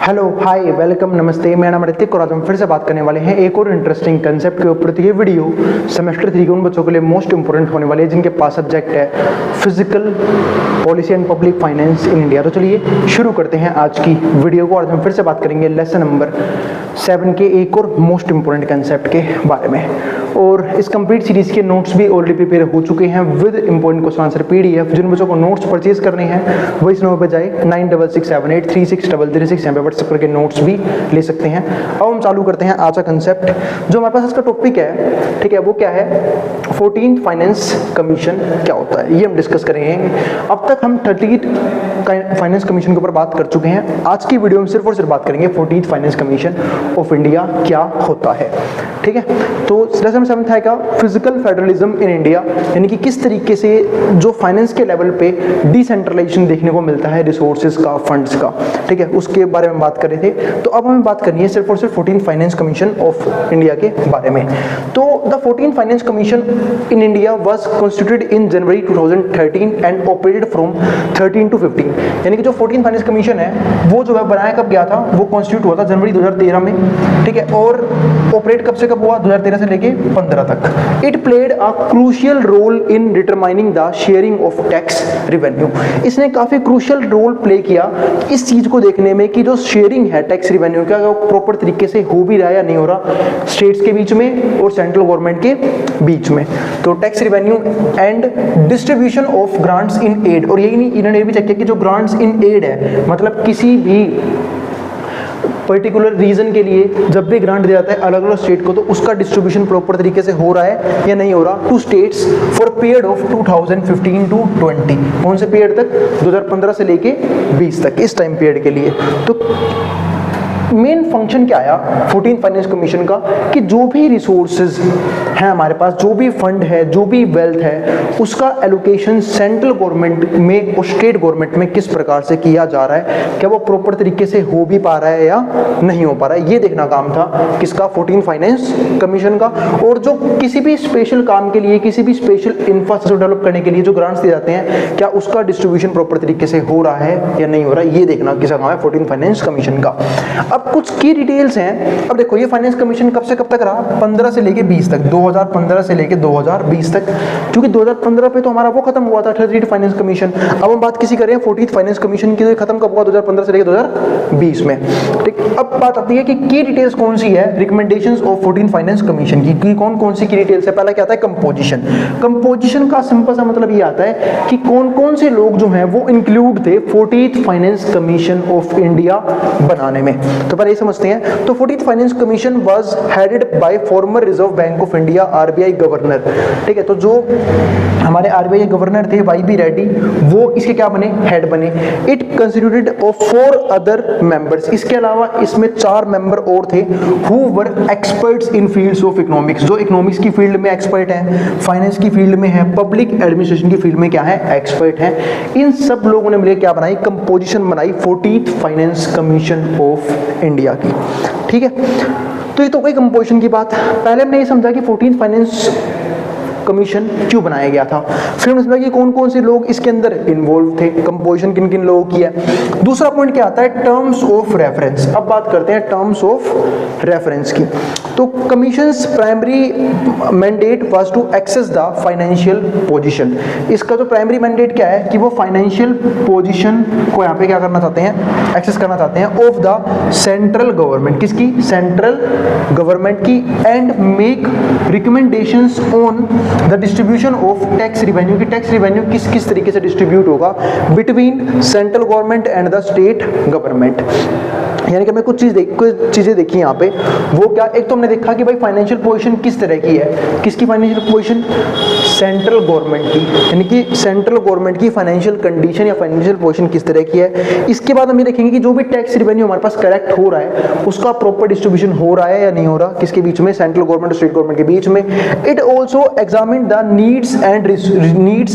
Hello hi welcome नमस्ते, मेरा नाम ऋतिक और आज हम फिर से बात करने वाले हैं एक और इंटरेस्टिंग कंसेप्ट के ऊपर। तो ये वीडियो सेमेस्टर 3 के उन बच्चों के लिए मोस्ट इंपोर्टेंट होने वाली है जिनके पास सब्जेक्ट है physical policy and public finance in India. तो चलिए शुरू करते हैं आज की वीडियो को। आज हम फिर से बात करेंगे लेसन नंबर 7 के एक और मोस्ट इंपोर्टेंट कंसेप्ट के बारे में। और इस कंप्लीट सीरीज के नोट्स भी ऑलरेडी प्रिपेयर हो चुके हैं with important question answer PDF। जिन बच्चों को नोट्स परचेज करने हैं वो इस नंबर पर जाए 9667836336 यहाँ पे व्हाट्सएप करके नोट्स भी ले सकते हैं। अब हम चालू करते हैं आज का कंसेप्ट। जो हमारे पास इसका टॉपिक है, ठीक है, वो क्या है? 14th फाइनेंस कमीशन क्या होता है, ये हम डिस्कस करेंगे। अब तक हम 30th फाइनेंस कमीशन के ऊपर बात कर चुके हैं। आज की वीडियो में सिर्फ और सिर्फ बात करेंगे 14th finance commission of India क्या होता है, ठीक है। तो लेसन 7 आएगा फिजिकल फेडरलिज्म इन इंडिया, यानी कि किस तरीके से जो फाइनेंस के लेवल पे डिसेंट्रलाइजेशन देखने को मिलता है रिसोर्सेज का, फंड्स का, ठीक है, उसके बारे में बात कर रहे थे। तो अब हमें बात करनी है सिर्फ और सिर्फ 14th finance commission of India के बारे में। तो the 14th finance commission in India was constituted in January 2013 and operated from 13 to 15। यानी कि जो 14th फाइनेंस कमीशन है वो जो है बनाया कब गया था, वो कॉन्स्टिट्यूट हुआ था जनवरी 2013 में, ठीक है। और ऑपरेट कब से कब हुआ? 2013 से लेके 15 तक। It played a crucial role in determining the sharing of tax revenue. इसने काफी क्रूशियल रोल प्ले किया इस चीज को देखने में कि जो शेयरिंग है टैक्स रेवेन्यू का, वो प्रॉपर तरीके से हो भी रहा है या नहीं हो रहा स्टेट्स के बीच में और सेंट्रल गवर्नमेंट के बीच में। तो tax revenue and distribution of grants in aid. और यही नहीं, इन्होंने भी चेक किया कि जो ग्रांट्स इन एड है, मतलब किसी भी पर्टिकुलर रीजन के लिए जब भी ग्रांट दिया जाता है अलग अलग स्टेट को, तो उसका डिस्ट्रीब्यूशन प्रॉपर तरीके से हो रहा है या नहीं हो रहा to states for period of 2015 to 20। कौन से पीरियड तक? 2015 से लेके 20 तक, इस टाइम पीरियड के लिए। तो मेन फंक्शन क्या आया 14th फाइनेंस कमीशन का कि जो भी रिसोर्सेज हैं हमारे पास, जो भी फंड है, जो भी वेल्थ है, उसका एलोकेशन सेंट्रल गवर्नमेंट में और स्टेट गवर्नमेंट में किस प्रकार से किया जा रहा है, क्या वो प्रॉपर तरीके से हो भी पा रहा है या नहीं हो पा रहा है, ये देखना काम था किसका? 14th फाइनेंस कमीशन का। और जो किसी भी स्पेशल काम के लिए, किसी भी स्पेशल इंफ्रास्ट्रक्चर डेवलप करने के लिए जो ग्रांट्स दिए जाते हैं, क्या उसका डिस्ट्रीब्यूशन प्रॉपर तरीके से हो रहा है या नहीं हो रहा है, ये देखना किसका काम है? 14th फाइनेंस कमीशन का। अब कुछ की डिटेल्स हैं। अब देखो ये फाइनेंस कमीशन कब से कब तक रहा? 15 से लेके 20 तक, 2015 से लेके 2020 तक। क्योंकि 2015 पे तो हमारा वो खत्म हुआ था 30th फाइनेंस कमीशन। अब हम बात किसी कर रहे हैं 14th फाइनेंस कमीशन की, तो खत्म कब हुआ? 2015 से लेके 2020 में, ठीक। अब बात आती है कि की डिटेल्स कौन सी है recommendations of 14th finance commission की कौन कौन सी की डिटेल्स है? पहला क्या आता है? कंपोजिशन। कंपोजिशन का सिंपल सा मतलब ये आता है कि कौन कौन से लोग जो हैं वो इंक्लूड थे 14th finance commission of India बनाने में। तो पहले समझते हैं। तो 14th finance commission was headed by farmer reserve bank of India RBI governor, ठीक है। तो जो हमारे RBI गवर्नर थे YB रेड्डी, वो इसके क्या बने? हेड बने। It constituted of 4 other members. इसके अलावा इसमें 4 मेंबर और थे who were experts in fields of economics, जो इकोनॉमिक्स की फील्ड में एक्सपर्ट हैं, फाइनेंस की फील्ड में है, पब्लिक एडमिनिस्ट्रेशन की फील्ड में क्या है? एक्सपर्ट हैं। इन सब लोगों ने मिलकर क्या बनाई? कंपोजिशन बनाई 14th finance commission of India की, ठीक है। तो ये तो कोई कंपोजिशन की बात। पहले हमने ये समझा कि 14th फाइनेंस कमीशन क्यों बनाया गया था, फिर हमने समझा कि कौन कौन से लोग इसके अंदर इन्वॉल्व थे, कंपोजिशन किन किन लोगों की है। दूसरा पॉइंट क्या आता है? Terms of reference. अब बात करते हैं टर्म्स ऑफ रेफरेंस की। तो commissions primary mandate was to access the financial position. इसका जो प्राइमरी मैंडेट क्या है कि वो फाइनेंशियल पोजीशन को यहाँ पे क्या करना चाहते हैं? एक्सेस करना चाहते हैं ऑफ द सेंट्रल गवर्नमेंट। किसकी? सेंट्रल गवर्नमेंट की। And make recommendations on the distribution of tax revenue की टैक्स रिवेन्यू किस किस तरीके से डिस्ट्रीब्यूट होगा between central government and the state government. यानी कि हमें कुछ चीजें देखी यहाँ पे। वो क्या? एक तो हमने देखा कि भाई फाइनेंशियल पोजीशन किस तरह की है, किसकी फाइनेंशियल पोजीशन? सेंट्रल गवर्नमेंट की, यानी कि सेंट्रल गवर्नमेंट की फाइनेंशियल कंडीशन या फाइनेंशियल पोजीशन किस तरह की है। इसके बाद हम ये देखेंगे कि जो भी टैक्स रिवेन्यू हमारे पास कलेक्ट हो रहा है उसका प्रॉपर डिस्ट्रीब्यूशन हो रहा है या नहीं हो रहा, किसके बीच में? सेंट्रल गवर्नमेंट और स्टेट गवर्नमेंट के बीच में। It also examine the needs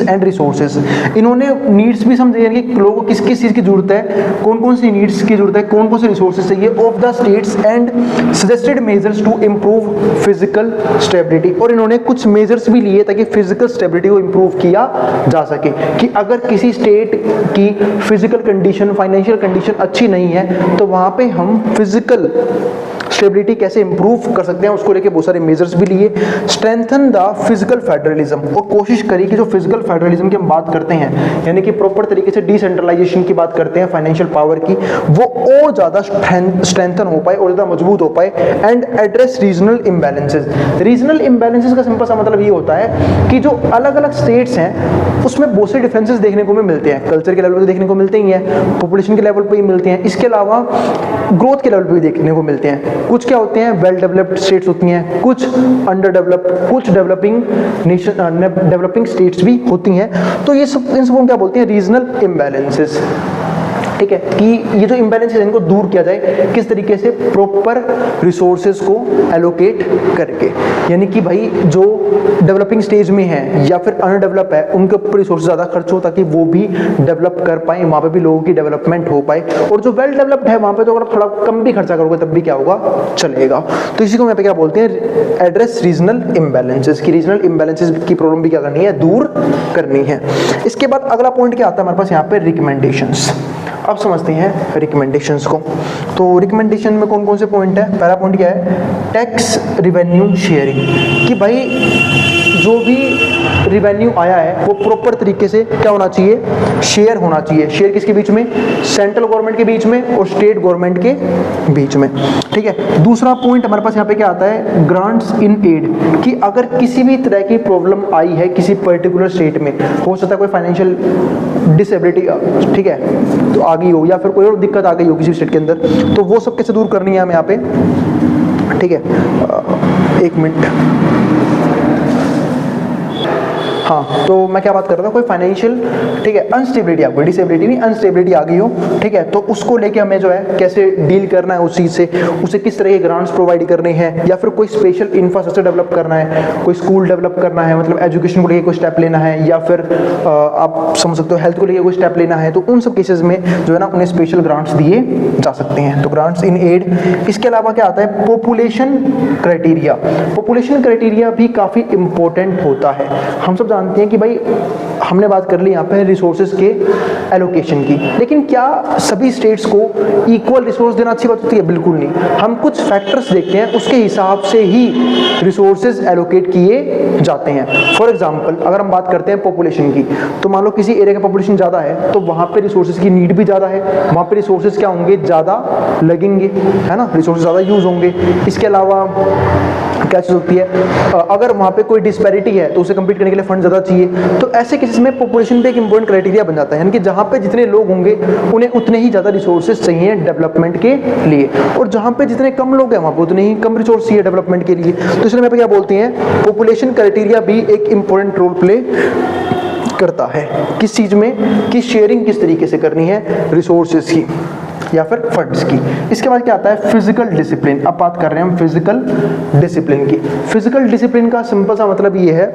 and resources. इन्होंने नीड्स भी समझे कि लोगों को किस किस चीज़ की जरूरत है, कौन कौन सी नीड्स की जरूरत है, कौन कौन से रिसोर्सेज चाहिए of the states and suggested measures to improve physical stability. और इन्होंने कुछ मेजर्स भी लिए ताकि फिजिकल स्टेबिलिटी को इम्प्रूव किया जा सके कि अगर किसी स्टेट की फिजिकल कंडीशन, फाइनेंशियल कंडीशन अच्छी नहीं है तो वहाँ पे हम फिजिकल स्टेबिलिटी कैसे इंप्रूव कर सकते हैं, उसको लेके बहुत सारे मेजर्स भी लिए। स्ट्रेंथन द फिजिकल फेडरलिज्म, और कोशिश करी कि जो फिजिकल फेडरलिज्म की हम बात करते हैं, यानी कि प्रॉपर तरीके से डिसेंट्रलाइजेशन की बात करते हैं फाइनेंशियल पावर की, वो और ज़्यादा स्ट्रेंथन हो पाए और ज़्यादा मजबूत हो पाए। And address regional imbalances. Regional imbalances का सिंपल सा मतलब ये होता है कि जो अलग अलग स्टेट्स हैं उसमें बहुत से डिफरेंसेस देखने को भी मिलते हैं, कल्चर के लेवल पे देखने को मिलते ही हैं, पॉपुलेशन के लेवल पे ही मिलते हैं, इसके अलावा ग्रोथ के लेवल पे भी देखने को मिलते हैं। कुछ क्या होते हैं, वेल डेवलप्ड स्टेट्स होती हैं, कुछ अंडर डेवलप्ड, कुछ डेवलपिंग स्टेट्स भी होती हैं। तो ये सब, इन सबको क्या बोलते हैं, रीजनल इम्बैलेंसेस। ठीक है, कि ये जो इम्बैलेंस है इनको दूर किया जाए किस तरीके से, प्रॉपर रिसोर्सेज को एलोकेट करके। यानी कि भाई जो डेवलपिंग स्टेज में है या फिर अनडेवलप है उनके ऊपर रिसोर्सेज ज़्यादा खर्च हो ताकि वो भी डेवलप कर पाए, वहाँ पे भी लोगों की डेवलपमेंट हो पाए। और जो वेल डेवलप्ड है वहाँ पे तो अगर थोड़ा कम भी खर्चा करोगे तब भी क्या होगा, चलेगा। तो इसी को यहाँ पे क्या बोलते हैं, एड्रेस रीजनल इम्बैलेंसेस, की रीजनल इम्बैलेंसेस की प्रॉब्लम भी क्या करनी है, दूर करनी है। इसके बाद अगला पॉइंट क्या आता है हमारे पास यहाँ पे, रिकमेंडेशंस। अब समझते हैं रिकमेंडेशंस को। तो रिकमेंडेशन में कौन कौन से पॉइंट है। पहला पॉइंट क्या है, टैक्स रिवेन्यू शेयरिंग, कि भाई जो भी रिवेन्यू आया है वो प्रॉपर तरीके से क्या होना चाहिए, शेयर होना चाहिए। शेयर किसके बीच में, सेंट्रल गवर्नमेंट के बीच में और स्टेट गवर्नमेंट के बीच में। ठीक है, दूसरा पॉइंट हमारे पास यहाँ पे क्या आता है, ग्रांट्स इन एड, कि अगर किसी भी तरह की प्रॉब्लम आई है किसी पर्टिकुलर स्टेट में, हो सकता है कोई फाइनेंशियल डिसेबिलिटी, ठीक है, तो आ गई हो या फिर कोई और दिक्कत आ गई हो किसी स्टेट के अंदर, तो वो सब कैसे दूर करनी है हमें यहाँ पे। ठीक है, एक मिनट, हाँ, तो मैं क्या बात कर रहा था, कोई फाइनेंशियल, ठीक है, अनस्टेबिलिटी आ गई, डिसेबिलिटी नहीं, अनस्टेबिलिटी आ गई हो, ठीक है, तो उसको लेके हमें जो है कैसे डील करना है उस चीज़ से, उसे किस तरह के ग्रांट्स प्रोवाइड करने हैं, या फिर कोई स्पेशल इंफ्रास्ट्रक्चर डेवलप करना है, कोई स्कूल डेवलप करना है, मतलब एजुकेशन को लेके कोई स्टेप लेना है, या फिर आप समझ सकते हो हेल्थ को लेके कोई स्टेप लेना है, तो उन सब केसेस में जो है ना उन्हें स्पेशल ग्रांट्स दिए जा सकते हैं। तो ग्रांट्स इन एड। इसके अलावा क्या आता है, पॉपुलेशन क्राइटेरिया। पॉपुलेशन क्राइटेरिया भी काफ़ी इंपॉर्टेंट होता है। हम सब जानते हैं कि भाई हमने बात कर ली यहाँ पे रिसोर्सेज के एलोकेशन की, लेकिन क्या सभी स्टेट्स को इक्वल रिसोर्स देना अच्छी बात होती है? बिल्कुल नहीं। हम कुछ फैक्टर्स देखते हैं, उसके हिसाब से ही रिसोर्सेज एलोकेट किए जाते हैं। फॉर एग्जांपल अगर हम बात करते हैं पॉपुलेशन की, तो मान लो किसी एरिया का पॉपुलेशन ज़्यादा है तो वहाँ पे रिसोर्सेज की नीड भी ज़्यादा है, वहाँ पे रिसोर्सेज क्या होंगे, ज़्यादा लगेंगे, है ना, रिसोर्सेज ज़्यादा यूज़ होंगे। इसके अलावा क्या चीज़ होती है, अगर वहाँ पे कोई डिस्पैरिटी है तो उसे कंप्लीट करने के लिए फंड ज़्यादा चाहिए। तो ऐसे केसेस में पॉपुलेशन पे एक इंपॉर्टेंट क्राइटेरिया बन जाता है, यानी कि जहाँ पे जितने लोग होंगे उन्हें उतने ही ज़्यादा रिसोर्सेज चाहिए डेवलपमेंट के लिए, और जहाँ पे जितने कम लोग हैं वहाँ पे उतने ही कम रिसोर्स चाहिए डेवलपमेंट के लिए। तो इसलिए मैं पे क्या बोलते हैं, पॉपुलेशन क्राइटेरिया भी एक इंपॉर्टेंट रोल प्ले करता है किस चीज़ में, कि शेयरिंग किस तरीके से करनी है रिसोर्सेज की या फिर फंड्स की। इसके बाद क्या आता है, फिजिकल डिसिप्लिन। अब बात कर रहे हैं हम फिजिकल डिसिप्लिन की। फिजिकल डिसिप्लिन का सिंपल सा मतलब ये है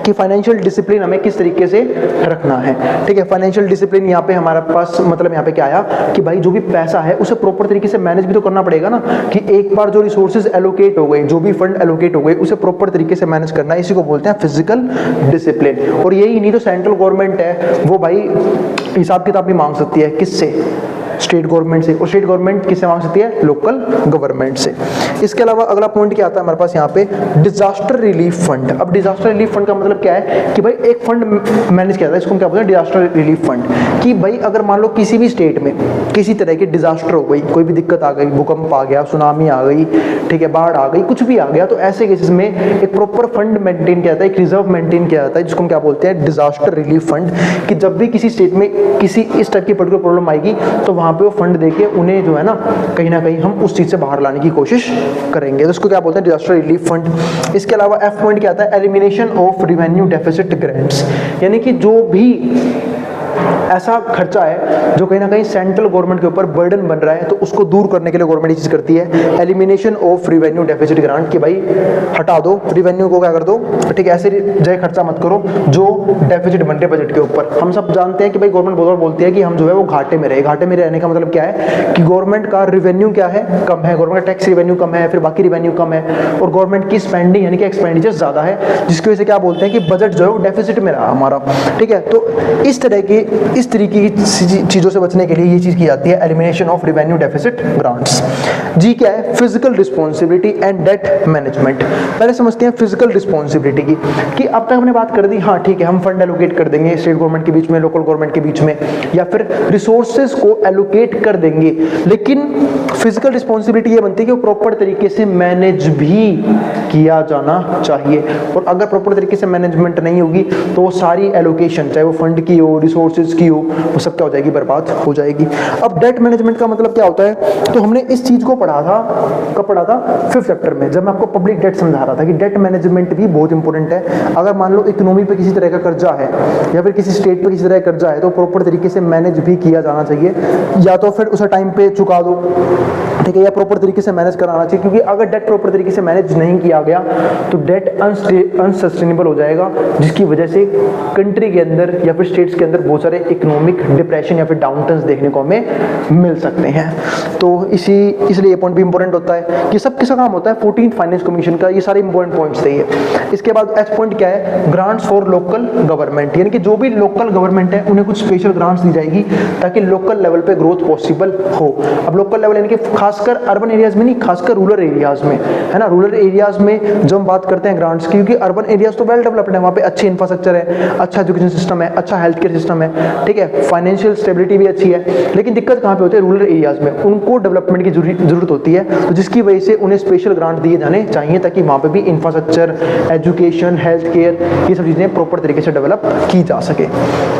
कि फाइनेंशियल डिसिप्लिन हमें किस तरीके से रखना है। ठीक है, फाइनेंशियल डिसिप्लिन यहाँ पे हमारे पास मतलब यहाँ पे क्या आया कि भाई जो भी पैसा है उसे प्रॉपर तरीके से मैनेज भी तो करना पड़ेगा ना, कि एक बार जो रिसोर्सेज एलोकेट हो गए, जो भी फंड एलोकेट हो गए, उसे प्रॉपर तरीके से मैनेज करना है, इसी को बोलते हैं फिजिकल डिसिप्लिन। और यही नहीं तो सेंट्रल गवर्नमेंट है वो भाई हिसाब किताब भी मांग सकती है, किससे, स्टेट गवर्नमेंट से, और स्टेट गवर्नमेंट किससे मांग सकती है, लोकल गवर्नमेंट से। इसके अलावा अगला पॉइंट क्या आता है हमारे पास यहाँ पे, डिजास्टर रिलीफ फंड। अब डिजास्टर रिलीफ फंड का मतलब क्या है कि भाई एक फंड मैनेज किया जाता है, इसको हम क्या बोलते हैं, डिजास्टर रिलीफ फंड। कि भाई अगर मान लो किसी भी स्टेट में किसी तरह की डिजास्टर हो गई, कोई भी दिक्कत आ गई, भूकंप आ गया, सुनामी आ गई, ठीक है, बाढ़ आ गई, कुछ भी आ गया, तो ऐसे केसेस में एक प्रॉपर फंड मेंटेन किया जाता है, एक रिजर्व मेंटेन किया जाता है, जिसको हम क्या बोलते हैं, डिजास्टर रिलीफ फंड। कि जब भी किसी स्टेट में किसी इस टाइप की पर्टिकुलर प्रॉब्लम आएगी तो वहाँ पे वो फंड देके उन्हें जो है ना कहीं ना कहीं हम उस चीज़ से बाहर लाने की कोशिश करेंगे, तो इसको क्या बोलते हैं, डिजास्टर रिलीफ फंड। इसके अलावा एफ पॉइंट क्या आता है, elimination of revenue deficit grants. यानी कि जो भी ऐसा खर्चा है जो कहीं ना कहीं सेंट्रल गवर्नमेंट के ऊपर बर्डन बन रहा है, तो उसको दूर करने के लिए गवर्नमेंट ये चीज करती है, elimination of revenue deficit grant, कि भाई हटा दो रिवेन्यू को, क्या कर दो, ठीक है, ऐसे जय खर्चा मत करो जो डेफिसिट बन रहे बजट के ऊपर। हम सब जानते हैं कि भाई गवर्नमेंट बहुत बार बोलती है कि हम जो है वो घाटे में रहे। घाटे में रहने का मतलब क्या है कि गवर्नमेंट का रिवेन्यू क्या है, कम है, गवर्नमेंट का टैक्स रिवेन्यू कम है, फिर बाकी रिवेन्यू कम है, और गवर्नमेंट की स्पेंडिंग यानी कि एक्सपेंडिचर ज्यादा है, जिसकी वजह से क्या बोलते हैं कि बजट जो है वो डेफिसिट में रहा हमारा, ठीक है। तो इस तरीके की चीजों से बचने के लिए ये चीज की जाती है, elimination of revenue deficit grants. जी क्या है, physical responsibility and debt management. पहले समझते हैं फिजिकल रिस्पॉन्सिबिलिटी की, कि अब तक हमने बात कर दी, हाँ ठीक है, हम फंड एलोकेट कर देंगे स्टेट गवर्नमेंट के बीच में, लोकल गवर्नमेंट के बीच में, या फिर रिसोर्सेज को एलोकेट कर देंगे, लेकिन फिजिकल रिस्पॉन्सिबिलिटी ये बनती है कि वो प्रॉपर तरीके से मैनेज भी किया जाना चाहिए, और अगर प्रॉपर तरीके से मैनेजमेंट नहीं होगी तो सारी एलोकेशन, चाहे वो फंड की हो, रिसोर्सेज की हो, वो सब क्या हो जाएगी, बर्बाद हो जाएगी। अब डेट मैनेजमेंट का मतलब क्या होता है, तो हमने इस चीज को पढ़ा था, कब पढ़ा था, 5th चैप्टर में, जब मैं आपको पब्लिक डेट समझा रहा था कि डेट मैनेजमेंट भी बहुत इंपॉर्टेंट है। अगर मान लो इकोनॉमी पे किसी तरह का कर्जा है, या फिर किसी स्टेट पे किसी तरह का कर्जा है, तो प्रॉपर तरीके से मैनेज भी किया जाना चाहिए, या तो फिर उसे टाइम पे चुका दो, ठीक है, या प्रॉपर तरीके से मैनेज कराना चाहिए, क्योंकि अगर डेट प्रॉपर तरीके से मैनेज नहीं किया गया तो डेट अनसस्टेनेबल हो जाएगा, जिसकी वजह से कंट्री के अंदर या फिर स्टेट्स के अंदर बहुत सारे इकोनॉमिक डिप्रेशन या फिर डाउनटर्न्स देखने को हमें मिल सकते हैं। तो इसलिए ये पॉइंट भी इंपॉर्टेंट होता है कि सब किसका काम होता है, 14th फाइनेंस कमीशन का, ये सारे इंपॉर्टेंट पॉइंट्स थे ये। इसके बाद एच पॉइंट क्या है, ग्रांट्स फॉर लोकल गवर्नमेंट, यानी कि जो भी लोकल गवर्नमेंट है उन्हें कुछ स्पेशल ग्रांट्स दी जाएगी ताकि लोकल लेवल पे ग्रोथ पॉसिबल हो। अब लोकल लेवल यानी कि खासकर अर्बन एरियाज में नहीं, खासकर रूरल एरियाज में, है ना, रूरल एरियाज में जो हम बात करते हैं ग्रांट्स की, क्योंकि अर्बन एरियाज तो वेल डेवलप्ड है, वहाँ पे अच्छी इंफ्रास्ट्रक्चर है, अच्छा एजुकेशन सिस्टम है, अच्छा हेल्थ केयर सिस्टम है, ठीक है, फाइनेंशियल स्टेबिलिटी भी अच्छी है, लेकिन दिक्कत कहाँ पे होती है, रूरल एरियाज में, उनको डेवलपमेंट की जरूरत होती है, तो जिसकी वजह से उन्हें स्पेशल ग्रांट दिए जाने चाहिए ताकि वहाँ पे भी इंफ्रास्ट्रक्चर, एजुकेशन, हेल्थ केयर, ये सब चीजें प्रॉपर तरीके से डेवलप की जा सके।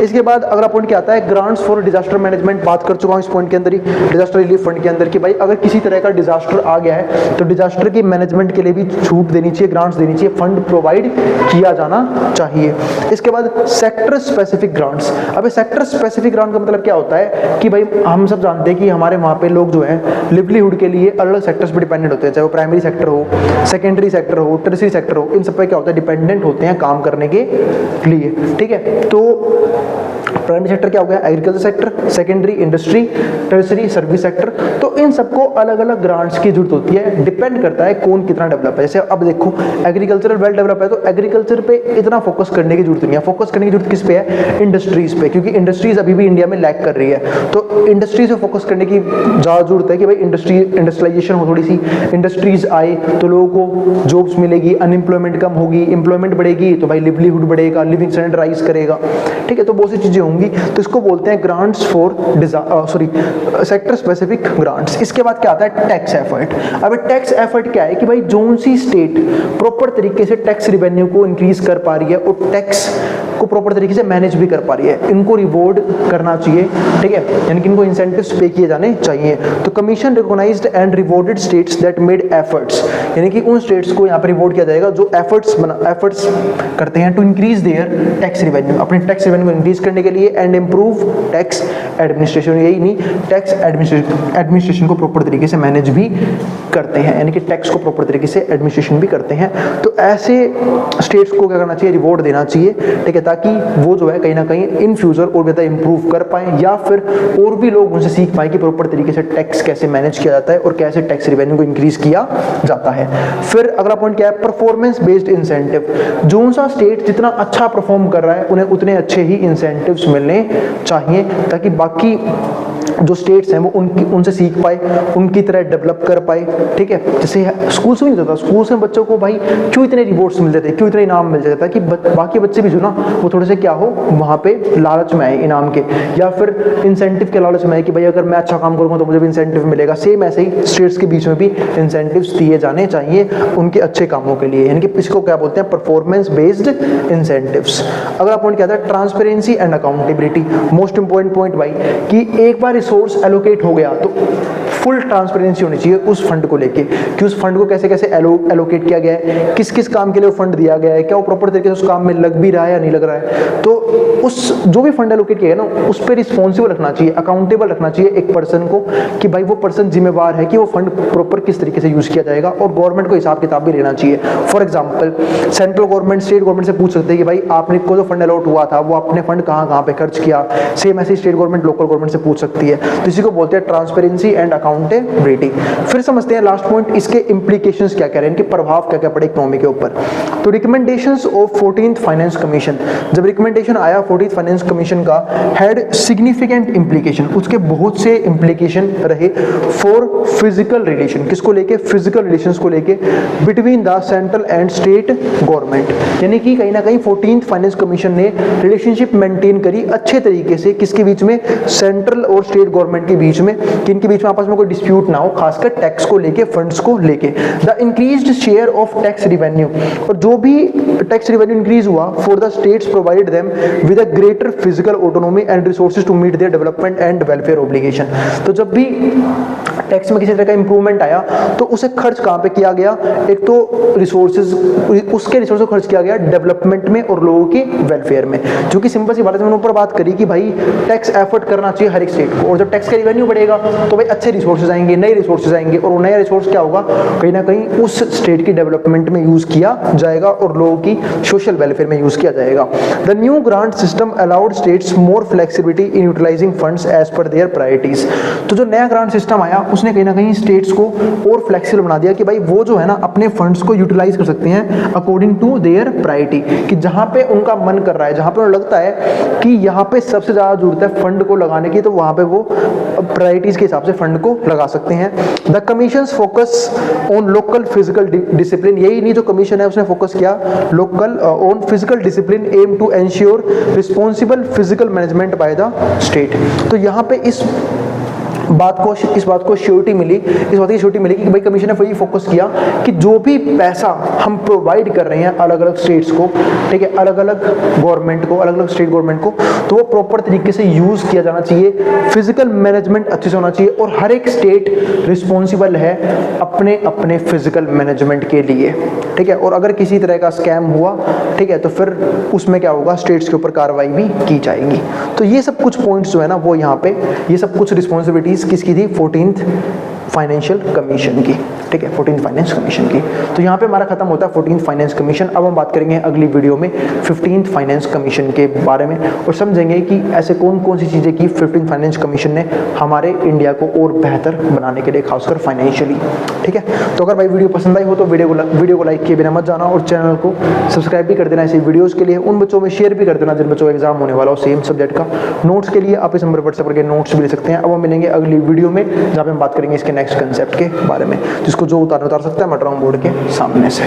इसके बाद अगला पॉइंट क्या आता है, ग्रांट्स फॉर डिजास्टर मैनेजमेंट, बात कर चुका हूँ इस पॉइंट के अंदर ही, डिजास्टर रिलीफ फंड के अंदर, कि भाई अगर किसी तरह का डिजास्टर आ गया है तो डिजास्टर की मैनेजमेंट के लिए भी छूट देनी चाहिए, ग्रांट्स देनी चाहिए, फंड प्रोवाइड किया जाना चाहिए। इसके बाद सेक्टर स्पेसिफिक ग्रांट्स। अब सेक्टर स्पेसिफिक ग्रांट का मतलब क्या होता है कि भाई हम सब जानते हैं कि हमारे वहाँ पे लोग जो है लिवलीहुड के लिए अलग अलग सेक्टर्स पे डिपेंडेंट होते हैं, चाहे वो प्राइमरी सेक्टर हो, सेकेंडरी सेक्टर हो, टर्शियरी सेक्टर हो, इन सब पे क्या होता है, डिपेंडेंट होते हैं काम करने के लिए, ठीक है। तो प्राइमरी सेक्टर क्या हो गया, agriculture sector, secondary industry, tertiary service sector, तो इन सबको अलग अलग ग्रांट्स की जरूरत होती है, डिपेंड करता है कौन कितना डेवलप है। जैसे अब देखो एग्रीकल्चर वेल डेवलप है तो एग्रीकल्चर पे इतना फोकस करने की जरूरत नहीं है, फोकस करने की जरूरत किस पे है, इंडस्ट्रीज पे, क्योंकि इंडस्ट्रीज अभी भी इंडिया में लैग कर रही है, तो इंडस्ट्रीज पे फोकस करने की ज्यादा जरूरत है कि भाई इंडस्ट्रियलाइजेशन हो, थोड़ी सी इंडस्ट्रीज आए तो लोगों को जॉब्स मिलेगी, अनएम्प्लॉयमेंट कम होगी, एम्प्लॉयमेंट बढ़ेगी तो भाई लिवलीहुड बढ़ेगा, लिविंग स्टैंडर्ड राइज करेगा, ठीक है, तो बहुत सी चीजें होंगी, तो इसको बोलते हैं grants for sector specific grants. इसके बाद क्या आता है, टैक्स एफर्ट। अब टैक्स एफर्ट क्या है कि भाई जोन सी स्टेट प्रॉपर तरीके से टैक्स रिवेन्यू को इंक्रीज कर पा रही है और टैक्स को प्रॉपर तरीके से मैनेज भी कर पा रही है, इनको रिवॉर्ड करना चाहिए, ठीक है, यानी कि इनको इंसेंटिव्स पे किए जाने चाहिए। तो commission recognised and rewarded states that made efforts, यानी कि उन स्टेट्स को यहाँ पर रिवॉर्ड किया जाएगा जो एफर्ट्स करते हैं to increase their tax revenue, अपने टैक्स रिवेन्यू को इंक्रीज करने के लिए, एंड इम्प्रूव टैक्स एडमिनिस्ट्रेशन, यही नहीं, टैक्स एडमिनिस्ट्रेशन को प्रॉपर तरीके से मैनेज भी करते हैं, यानी कि टैक्स को प्रॉपर तरीके से एडमिनिस्ट्रेशन भी करते हैं। तो ऐसे स्टेट्स को क्या करना चाहिए, रिवॉर्ड देना चाहिए, ठीक है, ताकि वो जो है कहीं ना कहीं इन फ्यूचर और ज़्यादा इंप्रूव कर पाए, या फिर और भी लोग उनसे सीख पाए कि प्रॉपर तरीके से टैक्स कैसे मैनेज किया जाता है और कैसे टैक्स रिवेन्यू को इंक्रीज किया जाता है। फिर अगला पॉइंट क्या है, परफॉर्मेंस बेस्ड इंसेंटिव। जो सा स्टेट जितना अच्छा परफॉर्म कर रहा है उन्हें उतने अच्छे ही इंसेंटिव्स मिलने चाहिए ताकि बाकी जो स्टेट्स हैं वो उनसे सीख पाए, उनकी तरह डेवलप कर पाए, ठीक है। जैसे स्कूल्स में नहीं होता, स्कूल्स में बच्चों को भाई क्यों इतने रिवॉर्ड्स मिल जाते, क्यों इतने इनाम मिल जाता है कि बाकी बच्चे भी जो ना वो थोड़े से क्या हो, वहाँ पे लालच में आए इनाम के, या फिर इंसेंटिव के लालच में आए कि भाई अगर मैं अच्छा काम करूँगा तो मुझे भी इंसेंटिव मिलेगा। सेम ऐसे ही स्टेट्स के बीच में भी इंसेंटिव्स दिए जाने चाहिए उनके अच्छे कामों के लिए, यानी कि इसको क्या बोलते हैं, परफॉर्मेंस बेस्ड इंसेंटिव्स। अगला पॉइंट क्या था, transparency and accountability. Most important point भाई कि एक बार रिसोर्स एलोकेट हो गया तो फुल ट्रांसपेरेंसी होनी चाहिए उस फंड को लेके कि उस फंड को कैसे कैसे एलोकेट किया गया है, किस किस काम के लिए वो फंड दिया गया है, क्या वो प्रॉपर तरीके से उस काम में लग भी रहा है या नहीं लग रहा है। तो उस जो भी फंड एलोकेट किया है ना, उस पर रिस्पॉन्सिबल रखना चाहिए, अकाउंटेबल रखना चाहिए एक पर्सन को कि भाई वो पर्सन जिम्मेवार है कि वो फंड प्रॉपर किस तरीके से यूज किया जाएगा, और गवर्नमेंट को हिसाब किताब भी लेना चाहिए। For example central government state government से पूछ सकते हैं कि भाई आपने को जो फंड अलॉट हुआ था वो आपने फंड कहाँ कहाँ पे खर्च किया। सेम ऐसे स्टेट गवर्नमेंट लोकल गवर्नमेंट से पूछ सकती है। तो इसी को बोलते हैं ट्रांसपेरेंसी एंड अकाउंटेबिलिटी। फिर समझते हैं लास्ट पॉइंट, इसके इंप्लीकेशंस क्या क्या रहे, इनके प्रभाव क्या क्या पड़े इकोनॉमी के ऊपर। तो recommendations of 14th finance commission, जब रिकमेंडेशन आया 14th फाइनेंस कमीशन का, हैड सिग्निफिकेंट इंप्लीकेशन, उसके बहुत से इंप्लीकेशन रहे फॉर फिजिकल रिलेशन, किसको लेके, फिजिकल रिलेशंस को लेके, between the central and state government. यानी कि कहीं ना कहीं 14th फाइनेंस कमीशन ने रिलेशनशिप मेंटेन करी अच्छे तरीके से, किसके बीच में, सेंट्रल और स्टेट गवर्नमेंट के बीच में, कि इनके बीच में आपस में कोई डिस्प्यूट ना हो, खासकर टैक्स को लेके, फंड्स को लेके। The increased share of tax revenue, और जो भी टैक्स रिवेन्यू इंक्रीज हुआ for the states provided them with a greater physical autonomy and resources to meet their development and welfare obligation. तो जब भी टैक्स में किसी तरह का इंप्रूवमेंट आया तो उसे खर्च कहाँ पे किया गया, एक तो रिसोर्सेज, उसके रिसोर्स को खर्च किया गया डेवलपमेंट में और लोगों के वेलफेयर में। जो कि सिंपल सी बात है, मैंने ऊपर बात करी कि भाई टैक्स एफर्ट करना चाहिए हर एक स्टेट को, और जब टैक्स का रेवेन्यू बढ़ेगा तो भाई अच्छे रिसोर्सेज आएंगे, नए रिसोर्सेज आएंगे, और वो नया रिसोर्स क्या होगा, कहीं ना कहीं उस स्टेट की डेवलपमेंट में यूज किया जाएगा और लोगों की सोशल वेलफेयर में यूज किया जाएगा। The new grant system allowed states more flexibility in utilising funds as per their priorities. तो जो नया ग्रांट सिस्टम आया उसने कहीं ना कहीं स्टेट्स को और फ्लेक्सिबल बना दिया कि भाई वो जो है ना अपने फंड्स को यूटिलाइज कर सकते हैं अकॉर्डिंग टू देयर प्रायोरिटी, कि जहां पे उनका मन कर रहा है, जहां पे उन्हें लगता है कि यहाँ पे सबसे ज्यादा जरूरत है फंड को लगाने की, तो वहां पे वो प्रायोरिटीज के हिसाब से फंड को लगा सकते हैं। The commissions focus on local physical discipline, यही नहीं जो कमीशन है उसने फोकस किया local on physical discipline aim to ensure responsible physical management by the state. तो यहाँ पे इस बात को श्योरिटी मिली, इस बात की श्योरिटी मिली कि भाई कमीशन ने वही फोकस किया कि जो भी पैसा हम प्रोवाइड कर रहे हैं अलग अलग स्टेट्स को, ठीक है, अलग अलग गवर्नमेंट को, अलग अलग स्टेट गवर्नमेंट को, तो वो प्रॉपर तरीके से यूज किया जाना चाहिए, फिजिकल मैनेजमेंट अच्छे से होना चाहिए, और हर एक स्टेट रिस्पॉन्सिबल है अपने अपने फिजिकल मैनेजमेंट के लिए, ठीक है। और अगर किसी तरह का स्कैम हुआ, ठीक है, तो फिर उसमें क्या होगा, स्टेट्स के ऊपर कार्रवाई भी की जाएगी। तो ये सब कुछ पॉइंट्स जो है ना वो यहाँ पे, ये सब कुछ रिस्पॉन्सिबिलिटीज किसकी थी, 14th फाइनेंशियल कमीशन की, ठीक है, 14th फाइनेंस कमीशन की। तो यहाँ पे हमारा खत्म होता है 14th फाइनेंस कमीशन। अब हम बात करेंगे अगली वीडियो में 15th फाइनेंस कमीशन के बारे में, और समझेंगे कि ऐसे कौन कौन सी चीज़ें की 15th फाइनेंस कमीशन ने हमारे इंडिया को और बेहतर बनाने के लिए, खासकर फाइनेंशियली, ठीक है। तो अगर भाई वीडियो पसंद आई हो तो वीडियो को लाइक किए बिना मत जाना, और चैनल को सब्सक्राइब भी कर देना ऐसे वीडियोज़ के लिए। उन बच्चों में शेयर भी कर देना जिन बच्चों का एग्जाम होने वाला हो सेम सब्जेक्ट का। नोट्स के लिए आप इस नंबर व्हाट्सएप करके नोट्स भी ले सकते हैं। अब हम मिलेंगे अगली वीडियो में जहाँ पे हम बात करेंगे इसके नेक्स्ट कंसेप्ट के बारे में, जिसको जो उतार सकता है मैं ड्राइंग बोर्ड के सामने से।